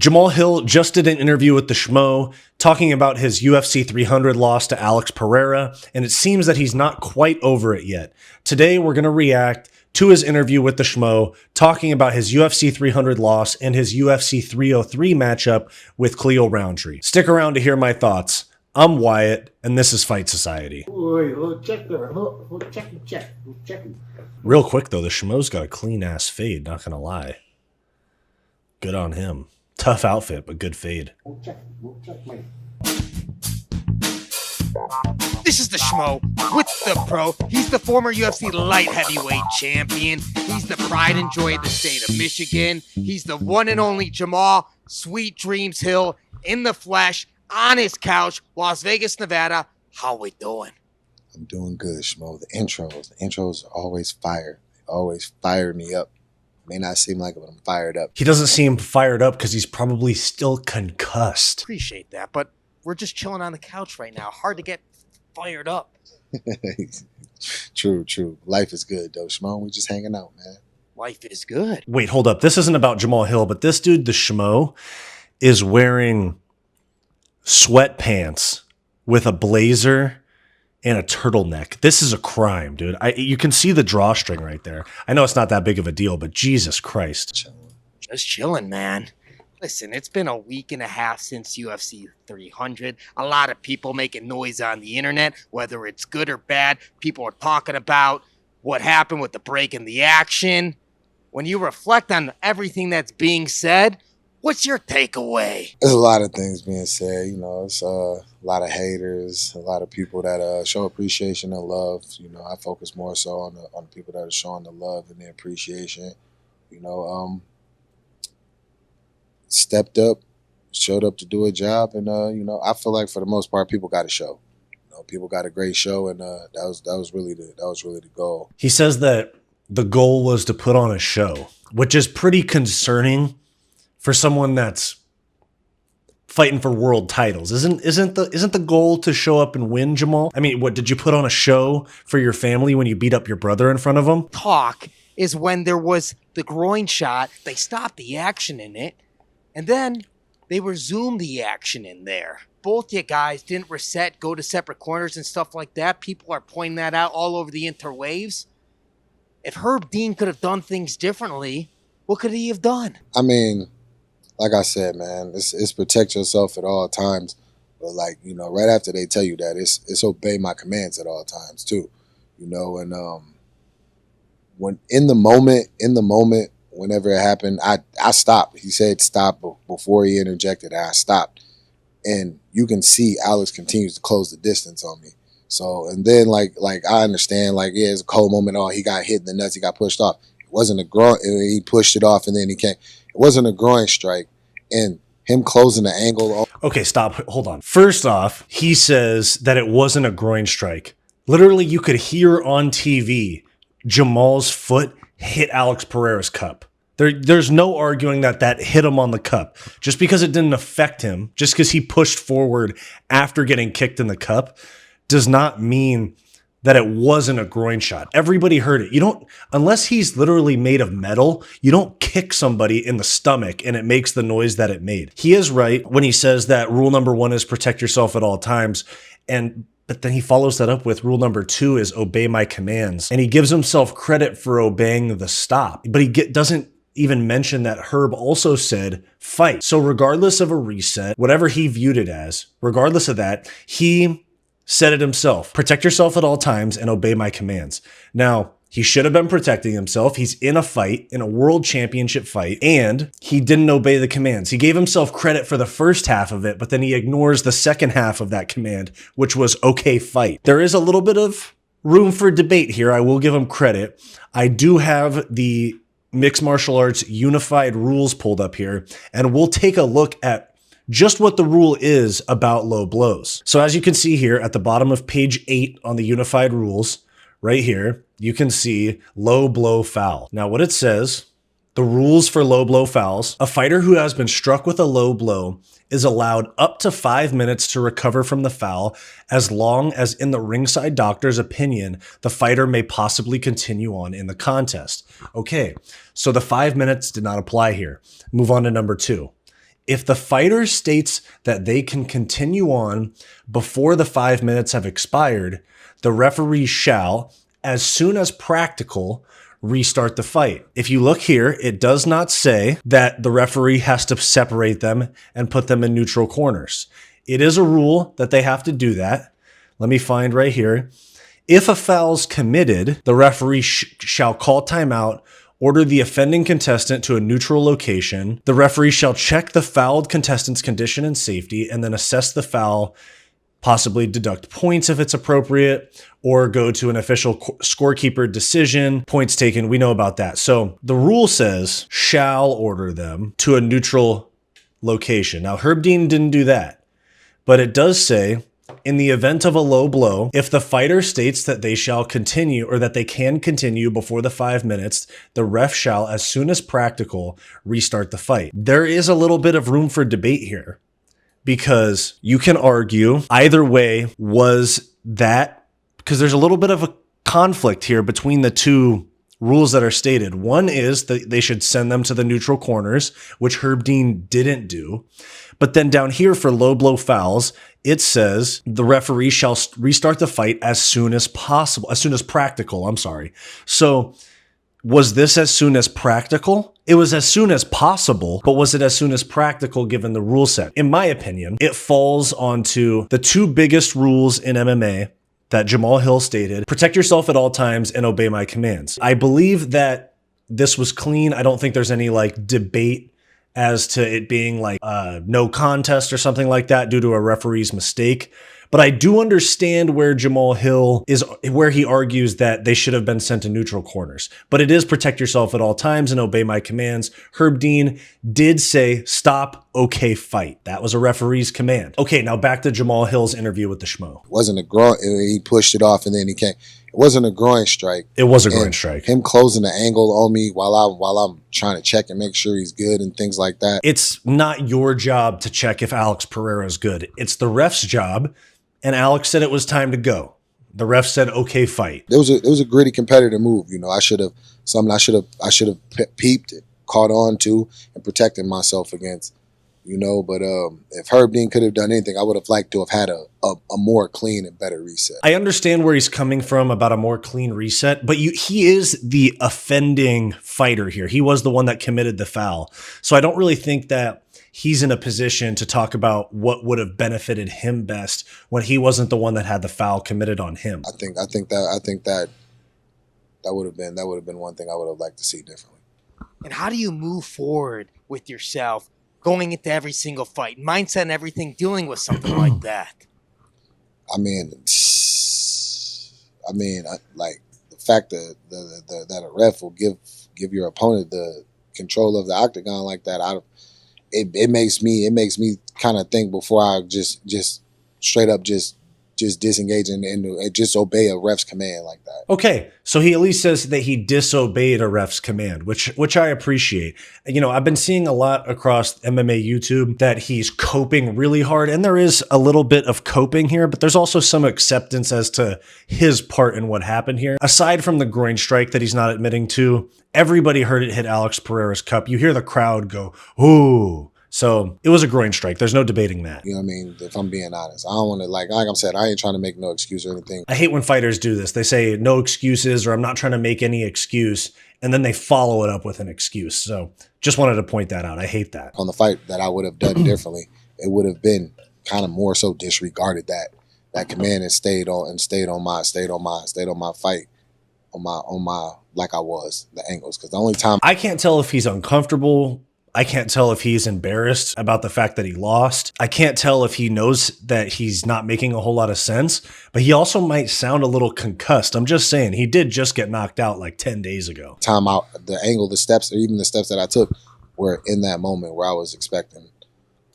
Jamahal Hill just did an interview with the Schmo talking about his UFC 300 loss to Alex Pereira, and it seems that he's not quite over it yet. Today, we're going to react to his interview with the Schmo talking about his UFC 300 loss and his UFC 303 matchup with Khalil Rountree. Stick around to hear my thoughts. I'm Wyatt, and this is Fight Society. Real quick, though, the Schmo's got a clean-ass fade, not going to lie. Good on him. Tough outfit, but good fade. This is the Schmo with the pro. He's the former UFC light heavyweight champion. He's the pride and joy of the state of Michigan. He's the one and only Jamahal Sweet Dreams Hill in the flesh on his couch, Las Vegas, Nevada. How we doing? I'm doing good, Schmo. The intros are always fire. They always fire me up. May not seem like it, but I'm fired up. He doesn't seem fired up because he's probably still concussed. Appreciate that, but we're just chilling on the couch right now. Hard to get fired up. True. Life is good, though, Schmo. We just hanging out, man. Life is good. Wait, hold up. This isn't about Jamahal Hill, but this dude, the Schmo, is wearing sweatpants with a blazer and a turtleneck. This is a crime, dude. You can see the drawstring right there. I know it's not that big of a deal, but Jesus Christ. Just chilling, man. Listen, it's been a week and a half since UFC 300. A lot of people making noise on the internet, whether it's good or bad. People are talking about what happened with the break in the action. When you reflect on everything that's being said, what's your takeaway? There's a lot of things being said. You know, it's a lot of haters, a lot of people that show appreciation and love. You know, I focus more so on the people that are showing the love and the appreciation. You know, stepped up, showed up to do a job, and you know, I feel like for the most part, people got a show. You know, people got a great show, and that was really the goal. He says that the goal was to put on a show, which is pretty concerning for someone that's fighting for world titles. Isn't the goal to show up and win, Jamahal? I mean, what, did you put on a show for your family when you beat up your brother in front of them? Talk is when there was the groin shot, they stopped the action in it, and then they resumed the action in there. Both you guys didn't reset, go to separate corners and stuff like that. People are pointing that out all over the interwaves. If Herb Dean could have done things differently, what could he have done? I mean, like I said, man, it's protect yourself at all times. But like, you know, right after they tell you that, it's obey my commands at all times too. You know, and when in the moment, whenever it happened, I stopped. He said stop before he interjected, and I stopped. And you can see Alex continues to close the distance on me. So, and then like I understand, like, yeah, it's a cold moment. Oh, he got hit in the nuts. He got pushed off. It wasn't a groin. He pushed it off, and then he came. It wasn't a groin strike, and him closing the angle. Okay, stop. Hold on. First off, he says that it wasn't a groin strike. Literally, you could hear on TV Jamal's foot hit Alex Pereira's cup. There's no arguing that hit him on the cup. Just because it didn't affect him, just because he pushed forward after getting kicked in the cup, does not mean that it wasn't a groin shot. Everybody heard it. You don't, unless he's literally made of metal, you don't kick somebody in the stomach and it makes the noise that it made. He is right when he says that rule number 1 is protect yourself at all times. But then he follows that up with rule number 2 is obey my commands. And he gives himself credit for obeying the stop. But he doesn't even mention that Herb also said fight. So regardless of a reset, whatever he viewed it as, regardless of that, he said it himself. Protect yourself at all times and obey my commands. Now, he should have been protecting himself. He's in a fight, in a world championship fight, and he didn't obey the commands. He gave himself credit for the first half of it, but then he ignores the second half of that command, which was okay, fight. There is a little bit of room for debate here. I will give him credit. I do have the Mixed Martial Arts Unified Rules pulled up here, and we'll take a look at just what the rule is about low blows. So as you can see here at the bottom of page 8 on the Unified Rules, right here, you can see low blow foul. Now what it says, the rules for low blow fouls: a fighter who has been struck with a low blow is allowed up to 5 minutes to recover from the foul, as long as in the ringside doctor's opinion, the fighter may possibly continue on in the contest. Okay, so the 5 minutes did not apply here. Move on to number 2. If the fighter states that they can continue on before the 5 minutes have expired, the referee shall, as soon as practical, restart the fight. If you look here, it does not say that the referee has to separate them and put them in neutral corners. It is a rule that they have to do that. Let me find right here. If a foul's committed, the referee shall call timeout, order the offending contestant to a neutral location. The referee shall check the fouled contestant's condition and safety and then assess the foul, possibly deduct points if it's appropriate, or go to an official scorekeeper decision. Points taken, we know about that. So the rule says shall order them to a neutral location. Now, Herb Dean didn't do that, but it does say, in the event of a low blow, if the fighter states that they shall continue or that they can continue before the 5 minutes, the ref shall, as soon as practical, restart the fight. There is a little bit of room for debate here because you can argue either way was that, because there's a little bit of a conflict here between the two rules that are stated. One is that they should send them to the neutral corners, which Herb Dean didn't do. But then down here for low blow fouls, it says the referee shall restart the fight as soon as possible, as soon as practical. I'm sorry. So was this as soon as practical? It was as soon as possible, but was it as soon as practical given the rule set? In my opinion, it falls onto the two biggest rules in MMA that Jamahal Hill stated: protect yourself at all times and obey my commands. I believe that this was clean. I don't think there's any like debate as to it being like no contest or something like that due to a referee's mistake. But I do understand where Jamahal Hill is, where he argues that they should have been sent to neutral corners. But it is protect yourself at all times and obey my commands. Herb Dean did say stop, okay, fight. That was a referee's command. Okay, now back to Jamahal Hill's interview with the Schmo. It wasn't a groin. He pushed it off and then he came. It wasn't a groin strike. It was a groin strike. Him closing the angle on me while I'm trying to check and make sure he's good and things like that. It's not your job to check if Alex Pereira is good. It's the ref's job. And Alex said it was time to go. The ref said, okay, fight. It was a gritty competitive move. You know, I should have peeped it, caught on to, and protected myself against. You know, but if Herb Dean could have done anything, I would have liked to have had a more clean and better reset. I understand where he's coming from about a more clean reset, but he is the offending fighter here. He was the one that committed the foul. So I don't really think that he's in a position to talk about what would have benefited him best when he wasn't the one that had the foul committed on him. I think that would have been one thing I would have liked to see differently. And how do you move forward with yourself going into every single fight, mindset and everything, dealing with something like that? I mean, like the fact that that a ref will give your opponent the control of the octagon like that, it makes me kind of think before I just straight up just disengage and just obey a ref's command like that. Okay, so he at least says that he disobeyed a ref's command, which I appreciate. You know, I've been seeing a lot across MMA YouTube that he's coping really hard, and there is a little bit of coping here, but there's also some acceptance as to his part in what happened here. Aside from the groin strike that he's not admitting to, everybody heard it hit Alex Pereira's cup. You hear the crowd go, ooh. So it was a groin strike. There's no debating that. You know what I mean? If I'm being honest, I don't want to like I said, I ain't trying to make no excuse or anything. I hate when fighters do this. They say no excuses or I'm not trying to make any excuse, and then they follow it up with an excuse. So just wanted to point that out. I hate that. On the fight that I would have done differently, it would have been kind of more so disregarded that command and stayed on my fight on my like I was the angles, because the only time I can't tell if he's uncomfortable. I can't tell if he's embarrassed about the fact that he lost. I can't tell if he knows that he's not making a whole lot of sense, but he also might sound a little concussed. I'm just saying, he did just get knocked out like 10 days ago. Time out, the angle, the steps, or even the steps that I took were in that moment where I was expecting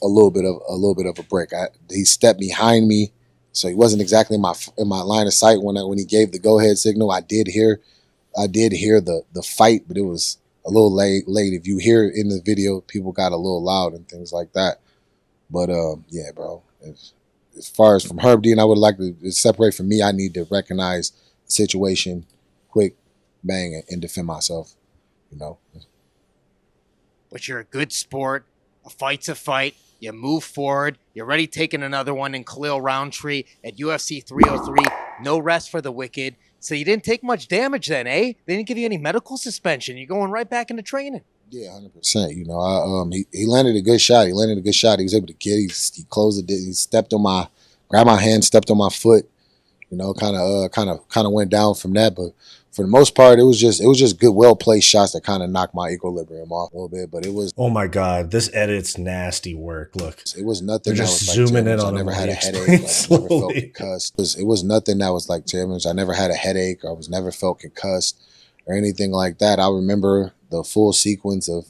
a little bit of a break. He stepped behind me, so he wasn't exactly in my line of sight when he gave the go ahead signal. I did hear the fight, but it was a little late. If you hear it in the video, people got a little loud and things like that. But yeah, bro. As far as from Herb Dean, I would like to separate from me. I need to recognize the situation, quick, bang, and defend myself. You know. But you're a good sport. A fight's a fight. You move forward. You're already taking another one in Khalil Rountree at UFC 303. No rest for the wicked. So you didn't take much damage then, eh? They didn't give you any medical suspension. You're going right back into training. Yeah, 100%. You know, he landed a good shot. He was able to get. He closed it. He grabbed my hand, stepped on my foot. You know, kind of went down from that. But for the most part, it was just good, well placed shots that kind of knocked my equilibrium off a little bit. But it was. Oh my God, this edit's nasty work. Look, it was nothing. They're that just was like zooming in damage. on I never him had a while he headache. explains I never felt slowly. concussed. It was nothing that was like damage. I never had a headache. I was never felt concussed or anything like that. I remember the full sequence of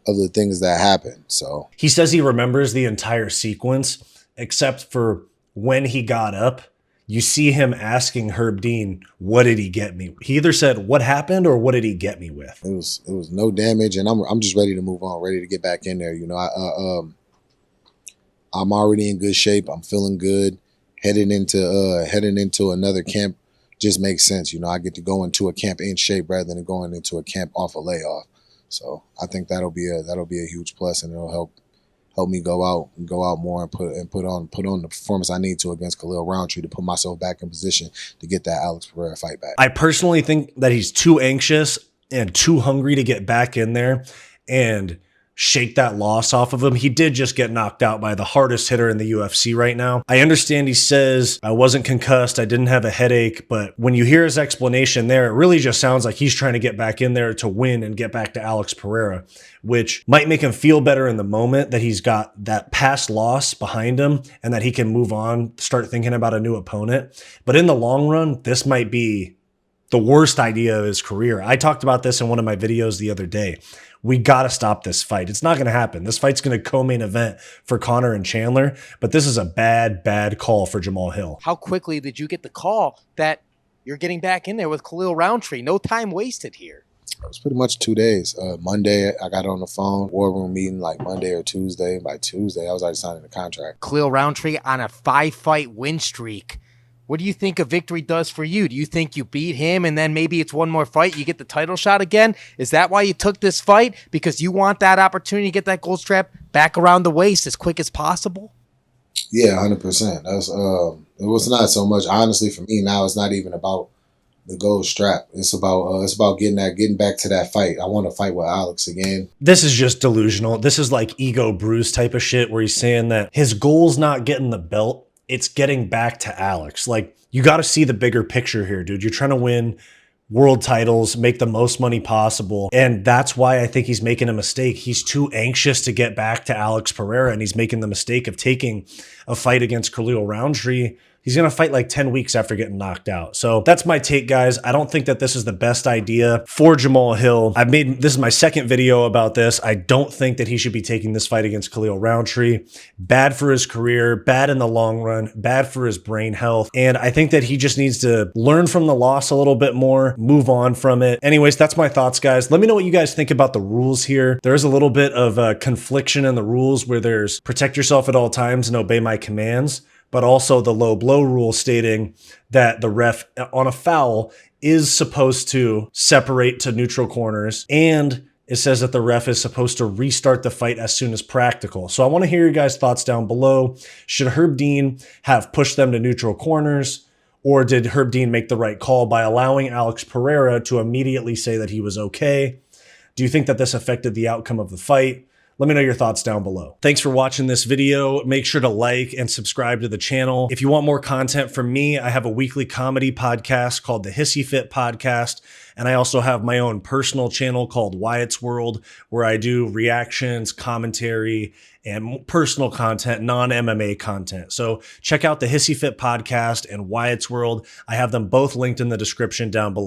the things that happened. So He says he remembers the entire sequence, except for when he got up. You see him asking Herb Dean, what did he get me? He either said, what happened, or what did he get me with? it was no damage, and I'm just ready to move on, ready to get back in there. You know, I'm already in good shape. I'm feeling good. Heading into another camp just makes sense. You know, I get to go into a camp in shape rather than going into a camp off a layoff. So I think that'll be a huge plus, and it'll help me go out more and put on the performance I need to against Khalil Rountree to put myself back in position to get that Alex Pereira fight back. I personally think that he's too anxious and too hungry to get back in there and shake that loss off of him. He did just get knocked out by the hardest hitter in the UFC right now. I understand he says, I wasn't concussed, I didn't have a headache, but when you hear his explanation there, it really just sounds like he's trying to get back in there to win and get back to Alex Pereira, which might make him feel better in the moment that he's got that past loss behind him and that he can move on, start thinking about a new opponent. But in the long run, this might be the worst idea of his career. I talked about this in one of my videos the other day. We got to stop this fight. It's not going to happen. This fight's going to co-main event for Conor and Chandler, but this is a bad, bad call for Jamahal Hill. How quickly did you get the call that you're getting back in there with Khalil Rountree? No time wasted here. It was pretty much 2 days. Monday, I got on the phone, war room meeting like Monday or Tuesday. By Tuesday, I was already signing the contract. Khalil Rountree on a 5-fight win streak. What do you think a victory does for you? Do you think you beat him and then maybe it's one more fight, you get the title shot again? Is that why you took this fight? Because you want that opportunity to get that gold strap back around the waist as quick as possible? Yeah, 100%. That's it was not so much, honestly, for me now. It's not even about the gold strap. It's about getting back to that fight. I want to fight with Alex again. This is just delusional. This is like ego bruise type of shit where he's saying that his goal's not getting the belt. It's getting back to Alex. Like, you got to see the bigger picture here, dude. You're trying to win world titles, make the most money possible. And that's why I think he's making a mistake. He's too anxious to get back to Alex Pereira, and he's making the mistake of taking a fight against Khalil Rountree. He's going to fight like 10 weeks after getting knocked out. So that's my take, guys. I don't think that this is the best idea for Jamahal Hill. This is my second video about this. I don't think that he should be taking this fight against Khalil Rountree. Bad for his career, bad in the long run, bad for his brain health. And I think that he just needs to learn from the loss a little bit more, move on from it. Anyways, that's my thoughts, guys. Let me know what you guys think about the rules here. There is a little bit of a confliction in the rules where there's protect yourself at all times and obey my commands, but also the low blow rule stating that the ref on a foul is supposed to separate to neutral corners, and it says that the ref is supposed to restart the fight as soon as practical. So I want to hear your guys' thoughts down below. Should Herb Dean have pushed them to neutral corners, or did Herb Dean make the right call by allowing Alex Pereira to immediately say that he was okay? Do you think that this affected the outcome of the fight? Let me know your thoughts down below. Thanks for watching this video. Make sure to like and subscribe to the channel. If you want more content from me, I have a weekly comedy podcast called the Hissyfit podcast. And I also have my own personal channel called Wyatt's World, where I do reactions, commentary, and personal content, non-MMA content. So check out the Hissyfit podcast and Wyatt's World. I have them both linked in the description down below.